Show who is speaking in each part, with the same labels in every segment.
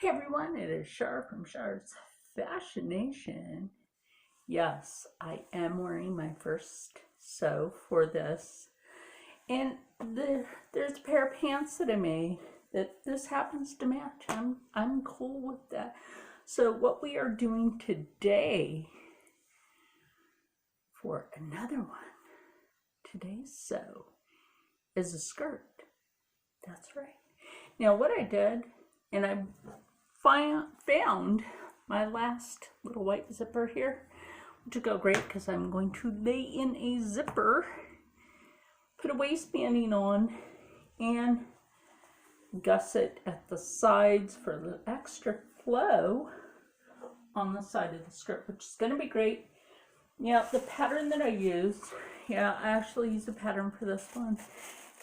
Speaker 1: Hey everyone, it is Char from Char's Fashion Nation. Yes, I am wearing my first sew for this. And there's a pair of pants that I made that this happens to match. I'm cool with that. So what we are doing today for another one, today's sew, is a skirt. That's right. Now what I did, and I found my last little white zipper here, which will go great because I'm going to lay in a zipper, put a waistbanding on, and gusset at the sides for the extra flow on the side of the skirt, which is going to be great. Yeah, the pattern that I used, I actually used a pattern for this one,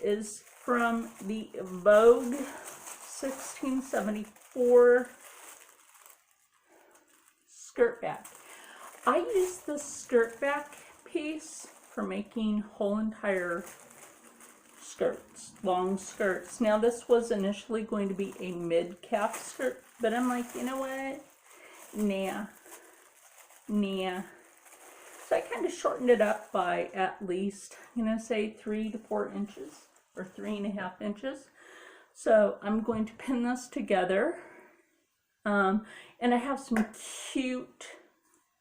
Speaker 1: is from the Vogue 1674 skirt back. I used this skirt back piece for making whole entire skirts, long skirts. Now this was initially going to be a mid-calf skirt, but I'm like, you know what? Nah. So I kind of shortened it up by at least, say 3 to 4 inches or 3.5 inches. So I'm going to pin this together. And I have some cute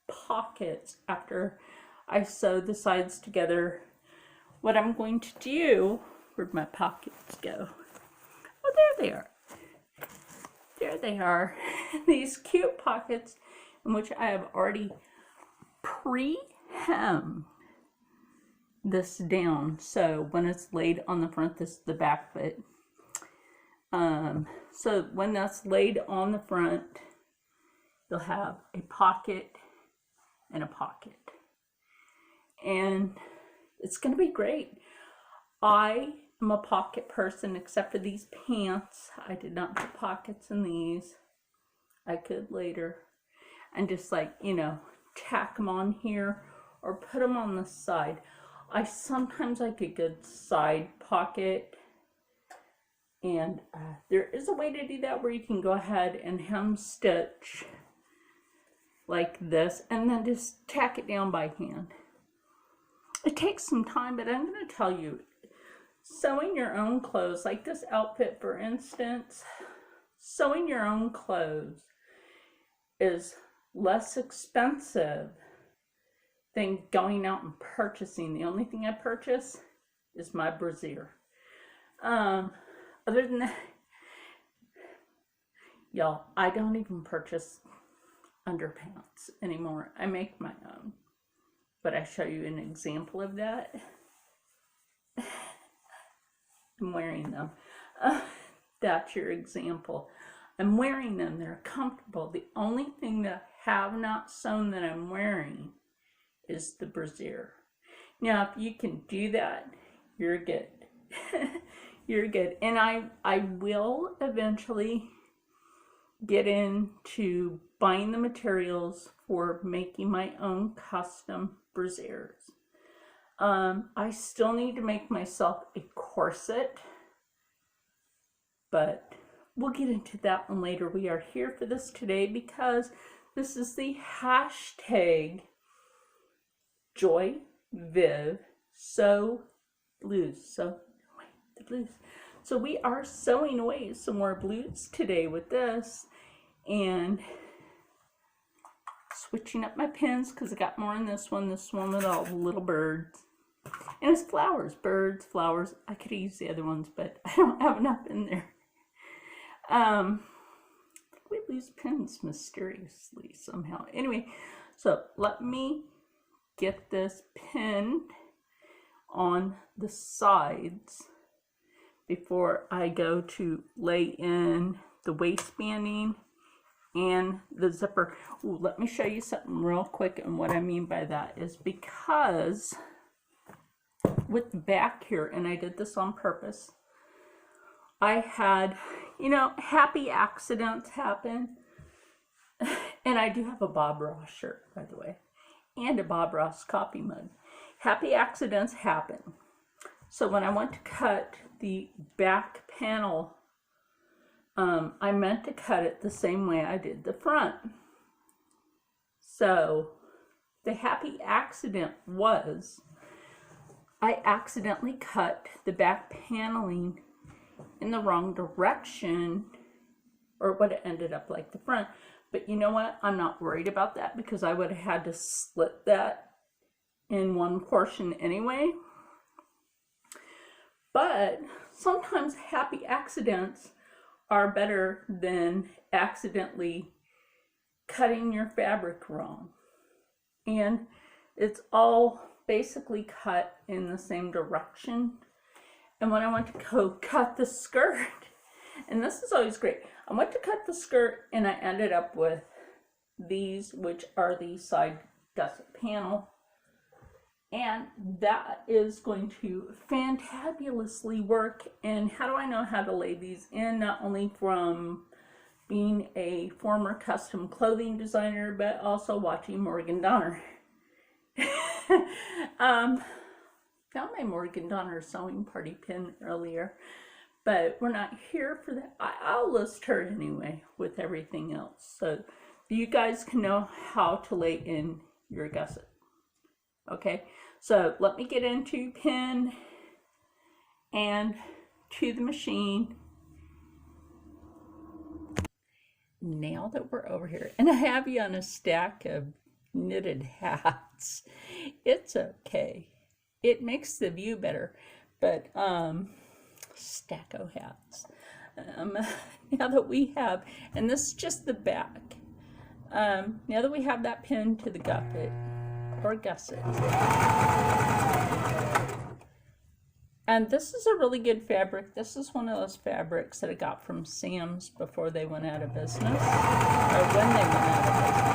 Speaker 1: pockets after I sew the sides together. What I'm going to do, where'd my pockets go? Oh, there they are. There they are. These cute pockets in which I have already pre-hemmed this down. So when it's laid on the front, this is the back bit. So when that's laid on the front, you'll have a pocket and a pocket. And it's going to be great. I am a pocket person, except for these pants. I did not put pockets in these. I could later. And just tack them on here or put them on the side. I sometimes like a good side pocket. And there is a way to do that where you can go ahead and hem stitch like this and then just tack it down by hand. It takes some time, but I'm going to tell you, sewing your own clothes, like this outfit for instance, sewing your own clothes is less expensive than going out and purchasing. The only thing I purchase is my brassiere. Other than that, y'all, I don't even purchase underpants anymore. I make my own. But I show you an example of that. I'm wearing them. That's your example. I'm wearing them. They're comfortable. The only thing that I have not sewn that I'm wearing is the brassiere. Now, if you can do that, you're good. You're good. And I will eventually get into buying the materials for making my own custom brassieres. I still need to make myself a corset, but we'll get into that one later. We are here for this today because this is the hashtag Joy Viv Sew Blues. So the blues. So we are sewing away some more blues today with this and switching up my pins because I got more in this one with all the little birds. And it's flowers, birds, flowers. I could use the other ones, but I don't have enough in there. We lose pins mysteriously somehow. Anyway, so let me get this pinned on the sides before I go to lay in the waistbanding and the zipper. Ooh, let me show you something real quick, and what I mean by that is because with the back here, and I did this on purpose, I had, happy accidents happen. And I do have a Bob Ross shirt, by the way, and a Bob Ross coffee mug. Happy accidents happen. So when I went to cut the back panel I meant to cut it the same way I did the front. So the happy accident was I accidentally cut the back paneling in the wrong direction, or what it ended up like the front. But you know what? I'm not worried about that because I would have had to slit that in one portion anyway. But sometimes happy accidents are better than accidentally cutting your fabric wrong. And it's all basically cut in the same direction. And when I went to go cut the skirt, and this is always great, I went to cut the skirt and I ended up with these, which are the side gusset panel. And that is going to fantabulously work. And how do I know how to lay these in? Not only from being a former custom clothing designer, but also watching Morgan Donner. Found my Morgan Donner sewing party pin earlier, but we're not here for that. I'll list her anyway with everything else, so you guys can know how to lay in your gusset. Okay, so let me get into pin and to the machine. Now that we're over here, and I have you on a stack of knitted hats, it's okay. It makes the view better, but stacko hats. Now that we have, and this is just the back. Now that we have that pinned to the gusset, and this is a really good fabric. This is one of those fabrics that I got from Sam's before they went out of business, or when they went out of business.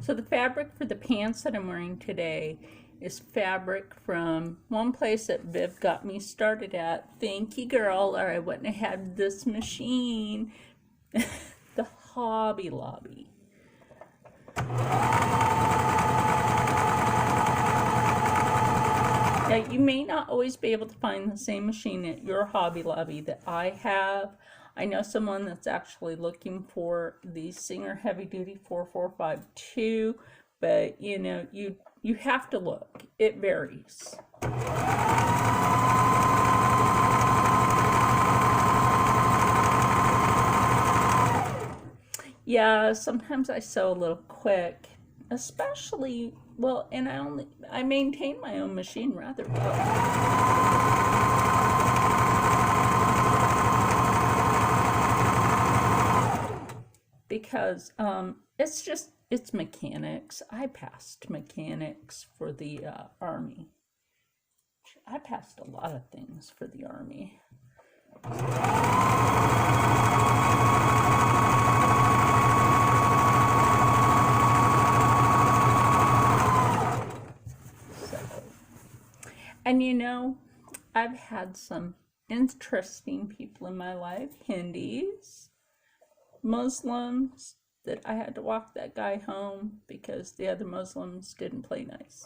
Speaker 1: So the fabric for the pants that I'm wearing today is fabric from one place that Viv got me started at. Thank you, girl, or I wouldn't have had this machine. The Hobby Lobby. Now, you may not always be able to find the same machine at your Hobby Lobby that I have. I know someone that's actually looking for the Singer Heavy Duty 4452, but you know, you have to look. It varies. Yeah, sometimes I sew a little quick, especially, well, and I maintain my own machine rather well. Because it's mechanics. I passed mechanics for the Army. I passed a lot of things for the Army. And you know, I've had some interesting people in my life, Hindis, Muslims, that I had to walk that guy home because the other Muslims didn't play nice.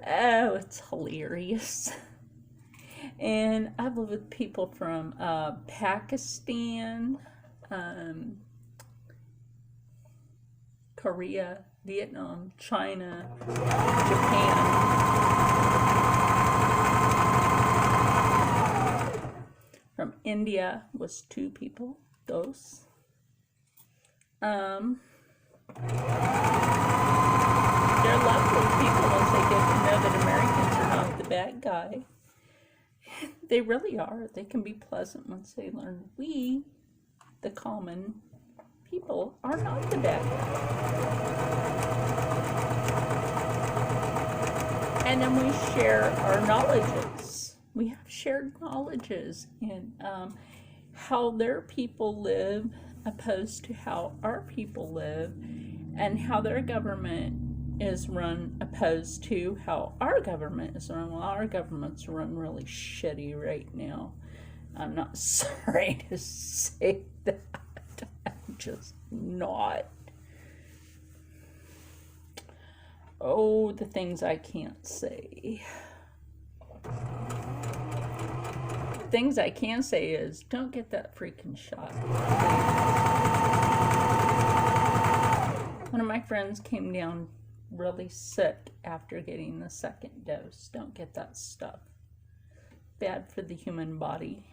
Speaker 1: Oh, it's hilarious. And I've lived with people from Pakistan, Korea, Vietnam, China, Japan. From India was 2 people, those. They're lovely people once they get to know that Americans are not the bad guy. They really are. They can be pleasant once they learn we, the common people, are not the bad guy. And then we share our knowledges. We have shared knowledges in how their people live opposed to how our people live, and how their government is run opposed to how our government is run. Well, our government's run really shitty right now. I'm not sorry to say that. I'm just not. Oh, the things I can't say. Things I can say is, don't get that freaking shot. One of my friends came down really sick after getting the second dose. Don't get that stuff. Bad for the human body.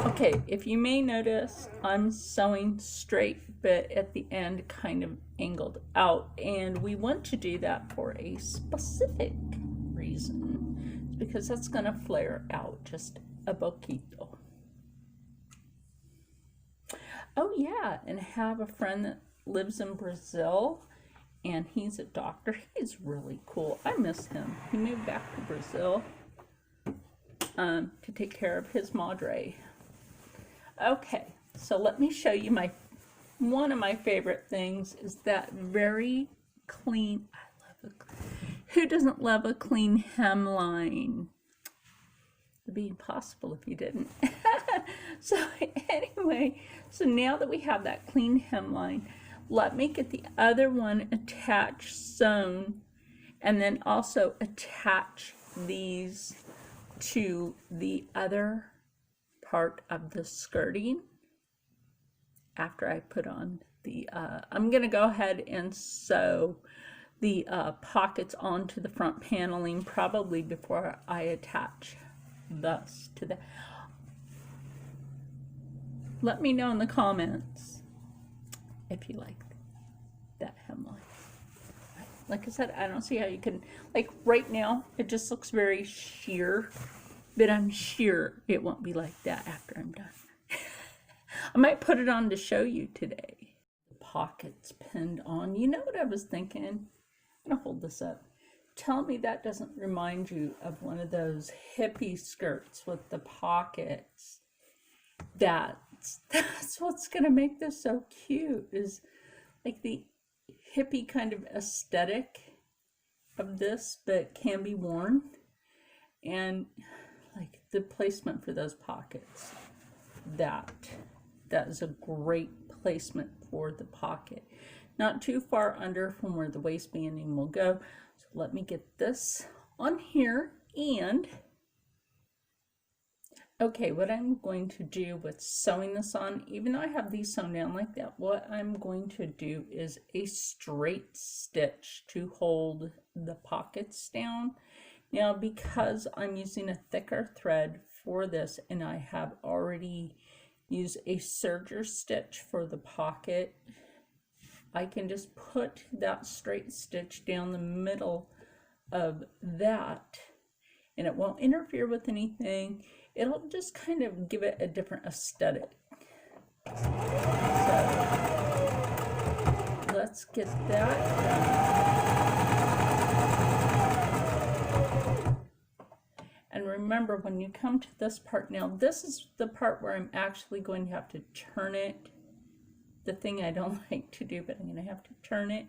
Speaker 1: Okay, if you may notice, I'm sewing straight, but at the end kind of angled out, and we want to do that for a specific reason. It's because that's going to flare out just a poquito. Oh yeah, and I have a friend that lives in Brazil, and he's a doctor. He's really cool. I miss him. He moved back to Brazil to take care of his madre. Okay, so let me show you one of my favorite things is that very clean, who doesn't love a clean hemline? It'd be impossible if you didn't. So anyway, so now that we have that clean hemline, let me get the other one attached, sewn, and then also attach these to the other part of the skirting after I put on the I'm gonna go ahead and sew the pockets onto the front paneling probably before I attach this to the. Let me know in the comments if you like that hemline. Like I said, I don't see how you can, like right now it just looks very sheer, but I'm sure it won't be like that after I'm done. I might put it on to show you today. The pockets pinned on. You know what I was thinking? I'm gonna hold this up. Tell me that doesn't remind you of one of those hippie skirts with the pockets. That's what's gonna make this so cute, is like the hippie kind of aesthetic of this, but can be worn. And like the placement for those pockets, that is a great placement for the pocket, not too far under from where the waistbanding will go. So let me get this on here. And okay, what I'm going to do with sewing this on, even though I have these sewn down like that, what I'm going to do is a straight stitch to hold the pockets down. Now, because I'm using a thicker thread for this, and I have already used a serger stitch for the pocket, I can just put that straight stitch down the middle of that, and it won't interfere with anything. It'll just kind of give it a different aesthetic. So let's get that done. And remember, when you come to this part now, this is the part where I'm actually going to have to turn it. The thing I don't like to do, but I'm going to have to turn it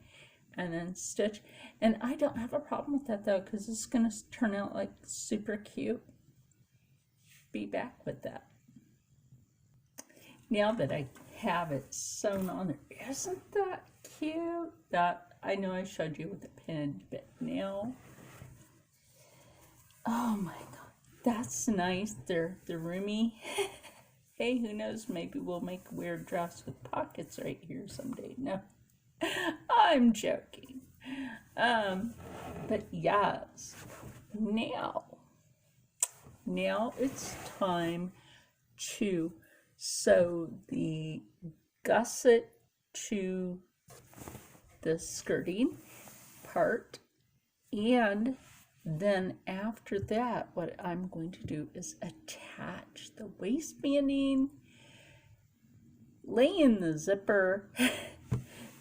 Speaker 1: and then stitch. And I don't have a problem with that though, because it's going to turn out like super cute. Be back with that. Now that I have it sewn on there, isn't that cute? That, I know I showed you with the pin, but now, oh my god, that's nice. They're roomy. Hey, who knows, maybe we'll make a weird dress with pockets right here someday. No, I'm joking. But yes, now it's time to sew the gusset to the skirting part, and then after that what I'm going to do is attach the waistbanding, lay in the zipper.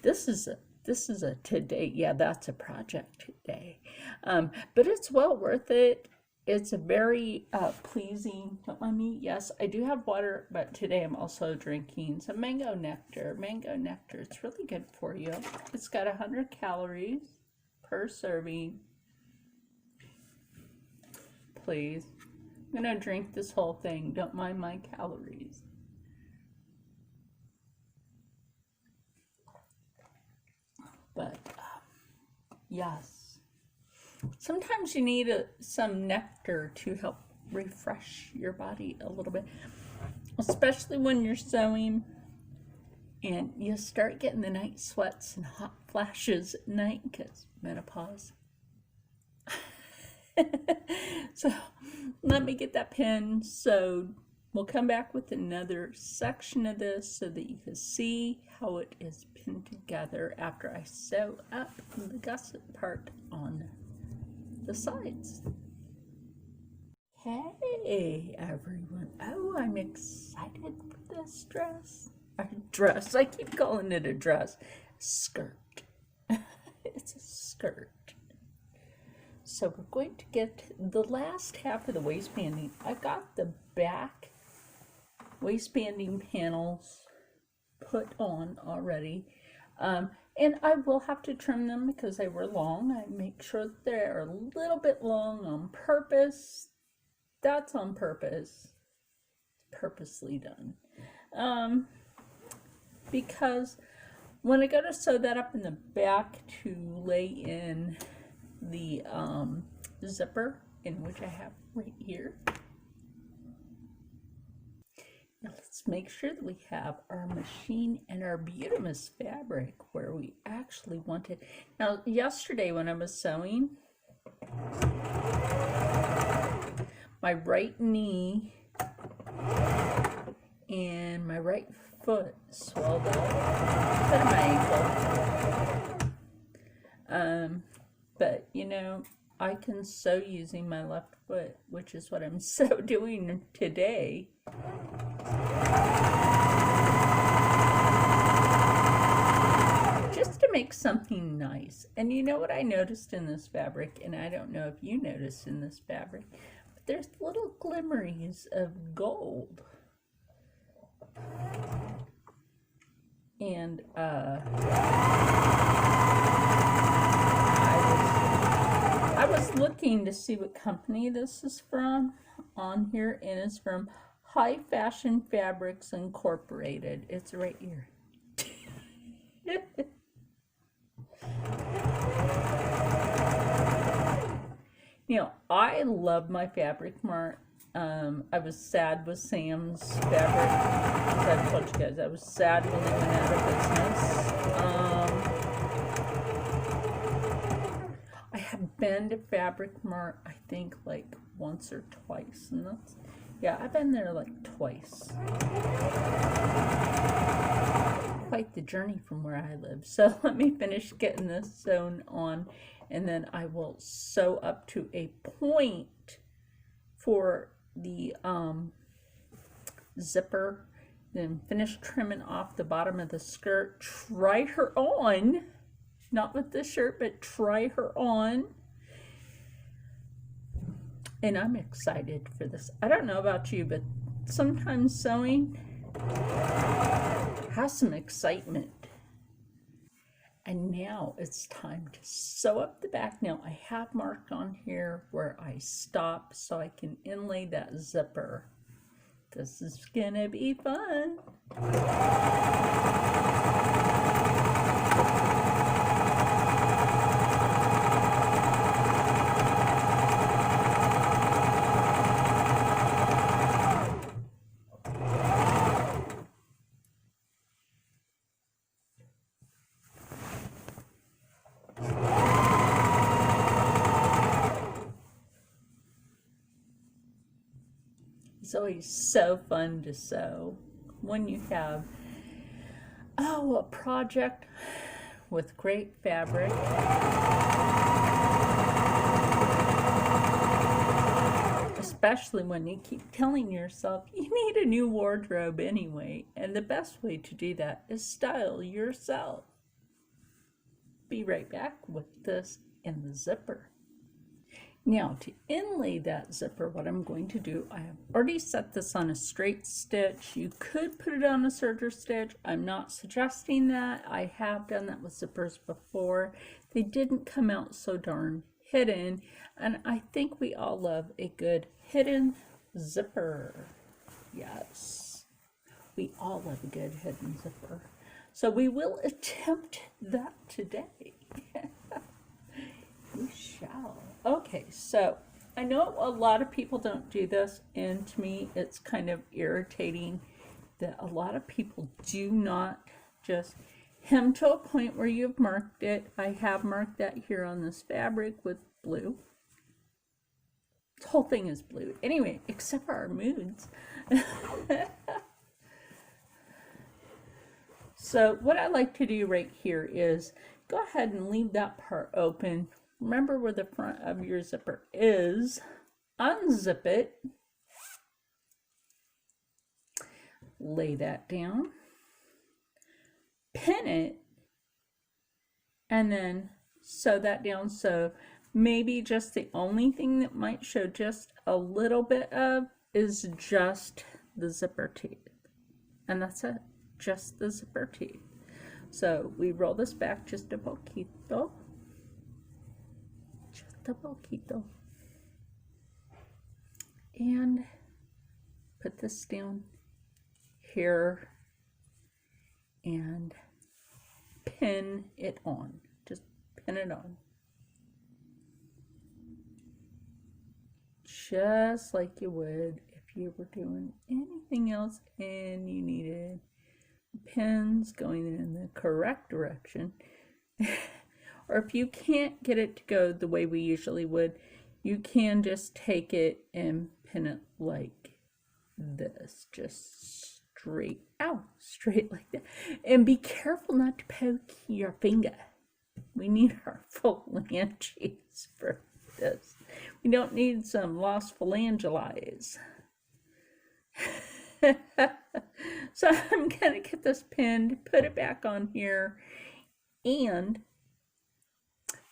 Speaker 1: This is a today, yeah, that's a project today, but it's well worth it. It's a very pleasing, don't mind me, yes, I do have water, but today I'm also drinking some mango nectar. Mango nectar, it's really good for you. It's got 100 calories per serving. please. I'm gonna drink this whole thing. Don't mind my calories. But yes, sometimes you need some nectar to help refresh your body a little bit, especially when you're sewing and you start getting the night sweats and hot flashes at night because menopause. So let me get that pin sewed. We'll come back with another section of this so that you can see how it is pinned together after I sew up the gusset part on the sides. Hey everyone. Oh, I'm excited for this dress. I keep calling it a dress. Skirt. It's a skirt. So we're going to get the last half of the waistbanding. I got the back waistbanding panels put on already. And I will have to trim them because they were long. I make sure that they're a little bit long on purpose. That's on purpose. Purposely done. Because when I go to sew that up in the back to lay in the zipper, in which I have right here. Now let's make sure that we have our machine and our Butamus fabric where we actually want it. Now yesterday when I was sewing, my right knee and my right foot swelled up, instead of my ankle. But you know, I can sew using my left foot, which is what I'm doing today. Just to make something nice. And you know what I noticed in this fabric, and I don't know if you noticed in this fabric, but there's little glimmerings of gold. And I was looking to see what company this is from on here, and it's from High Fashion Fabrics Incorporated. It's right here. You know, I love my Fabric Mart. I was sad with Sam's Fabric. I told you guys I was sad when they went out of business. I have been to Fabric Mart, I think, like once or twice, and that's, yeah, I've been there like twice. Quite the journey from where I live. So let me finish getting this sewn on, and then I will sew up to a point for the zipper, then finish trimming off the bottom of the skirt. Try her on, not with this shirt, but try her on. And I'm excited for this. I don't know about you, but sometimes sewing has some excitement. And now it's time to sew up the back. Now I have marked on here where I stop so I can inlay that zipper. This is gonna be fun. It's always so fun to sew when you have, a project with great fabric. Especially when you keep telling yourself you need a new wardrobe anyway. And the best way to do that is style yourself. Be right back with this and the zipper. Now to inlay that zipper, what I'm going to do, I have already set this on a straight stitch. You could put it on a serger stitch. I'm not suggesting that. I have done that with zippers before. They didn't come out so darn hidden, and I think we all love a good hidden zipper. Yes, we all love a good hidden zipper. So we will attempt that today. We shall. Okay, so I know a lot of people don't do this, and to me it's kind of irritating that a lot of people do not just hem to a point where you've marked it. I have marked that here on this fabric with blue. The whole thing is blue. Anyway, except for our moods. So what I like to do right here is go ahead and leave that part open. Remember where the front of your zipper is. Unzip it. Lay that down. Pin it. And then sew that down. So maybe just the only thing that might show just a little bit of is just the zipper teeth. And that's it. Just the zipper teeth. So we roll this back just a poquito. Just a poquito. And put this down here and pin it on. Just pin it on. Just like you would if you were doing anything else and you needed pins going in the correct direction. Or if you can't get it to go the way we usually would, you can just take it and pin it like this, just straight out, straight like that. And be careful not to poke your finger. We need our phalanges for this. We don't need some lost phalanges. So I'm going to get this pinned, put it back on here, and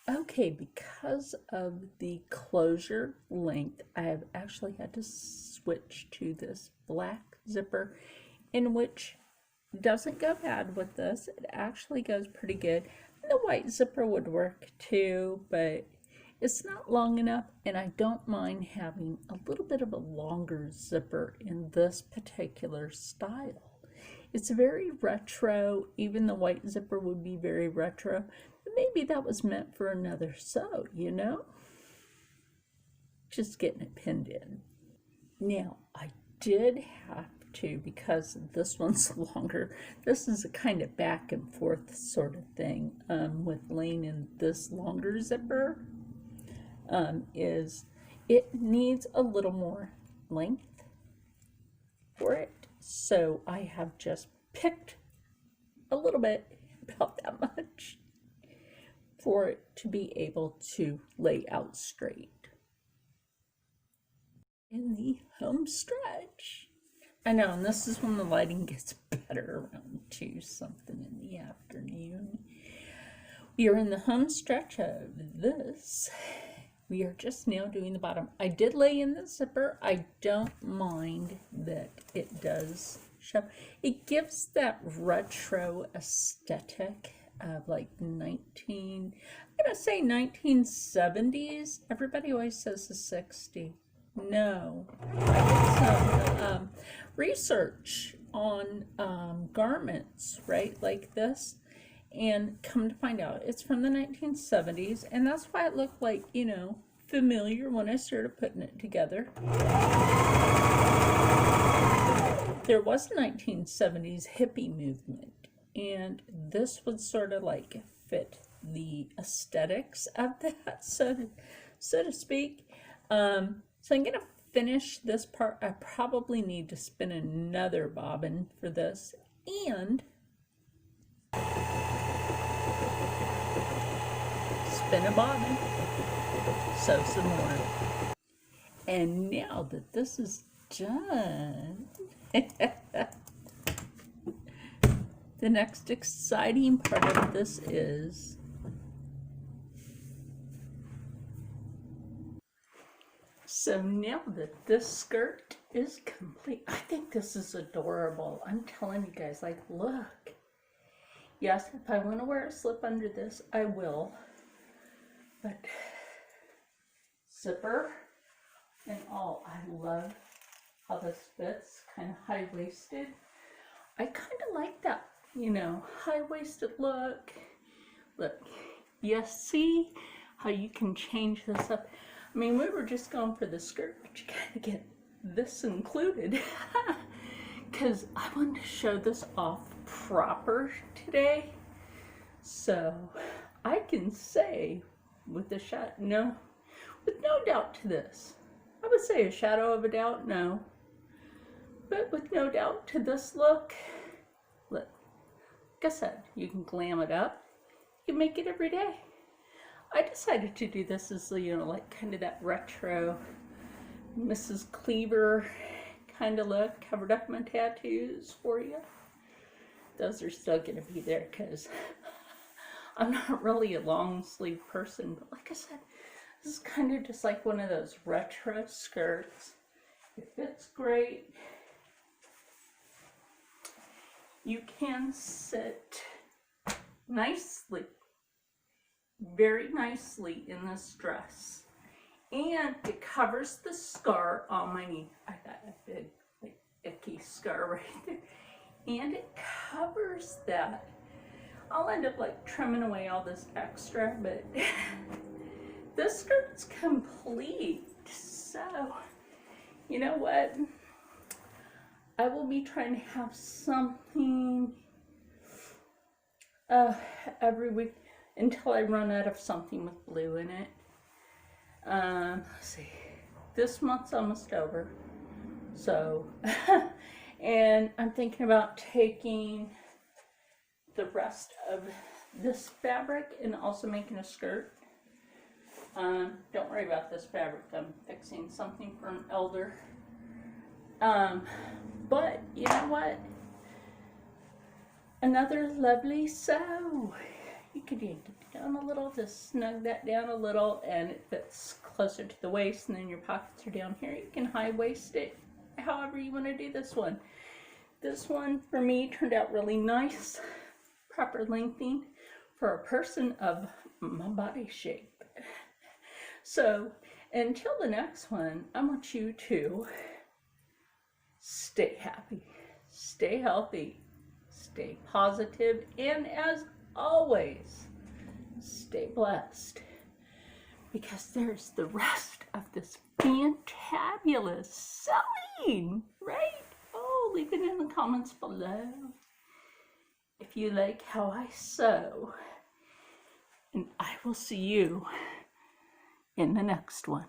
Speaker 1: okay, because of the closure length, I have actually had to switch to this black zipper, in which doesn't go bad with this. It actually goes pretty good. And the white zipper would work too, but it's not long enough, and I don't mind having a little bit of a longer zipper in this particular style. It's very retro. Even the white zipper would be very retro. But maybe that was meant for another sew, you know? Just getting it pinned in. Now, I did have to, because this one's longer, this is a kind of back and forth sort of thing with laying in this longer zipper. Is it needs a little more length for it. So I have just picked a little bit, about that much, for it to be able to lay out straight. In the home stretch. I know, and this is when the lighting gets better, around 2 something in the afternoon. We are in the home stretch of this. We are just now doing the bottom. I did lay in the zipper. I don't mind that it does show. It gives that retro aesthetic of like I'm gonna say 1970s. Everybody always says the 60s. No. I did some research on garments, right, like this. And come to find out, it's from the 1970s, and that's why it looked like, you know, familiar when I started putting it together. There was a 1970s hippie movement, and this would sort of like fit the aesthetics of that, so to speak. So I'm gonna finish this part. I probably need to spin another bobbin for this, and spin a bobbin, sew some more. And now that this is done, the next exciting part of this is so now that this skirt is complete, I think this is adorable. I'm telling you guys, like, look. Yes, if I want to wear a slip under this, I will. But zipper and all. I love how this fits, kind of high-waisted. I kind of like that, you know, high-waisted look. Look, you see how you can change this up. I mean, we were just going for the skirt, but you kind of get this included. Because I wanted to show this off proper today. So I can say with a shot, no, with no doubt to this. I would say a shadow of a doubt, no. But with no doubt to this look, look, like I said, you can glam it up. You can make it every day. I decided to do this as, you know, like kind of that retro Mrs. Cleaver kind of look. Covered up my tattoos for you. Those are still going to be there because I'm not really a long sleeve person. But like I said, this is kind of just like one of those retro skirts. It fits great. You can sit nicely, very nicely in this dress. And it covers the scar on my knee. I got a big, like, icky scar right there. And it covers that. I'll end up like trimming away all this extra, but this skirt's complete. So, you know what? I will be trying to have something every week until I run out of something with blue in it. Let's see. This month's almost over. So, and I'm thinking about taking the rest of this fabric and also making a skirt. Don't worry about this fabric. I'm fixing something for an elder. But you know what? Another lovely sew. You could yank it down a little, just snug that down a little, and it fits closer to the waist, and then your pockets are down here. You can high waist it however you want to do this one. This one for me turned out really nice, proper lengthening for a person of my body shape. So until the next one, I want you to stay happy, stay healthy, stay positive, and as always, stay blessed, because there's the rest of this fantabulous sewing, right? Oh, leave it in the comments below if you like how I sew, and I will see you in the next one.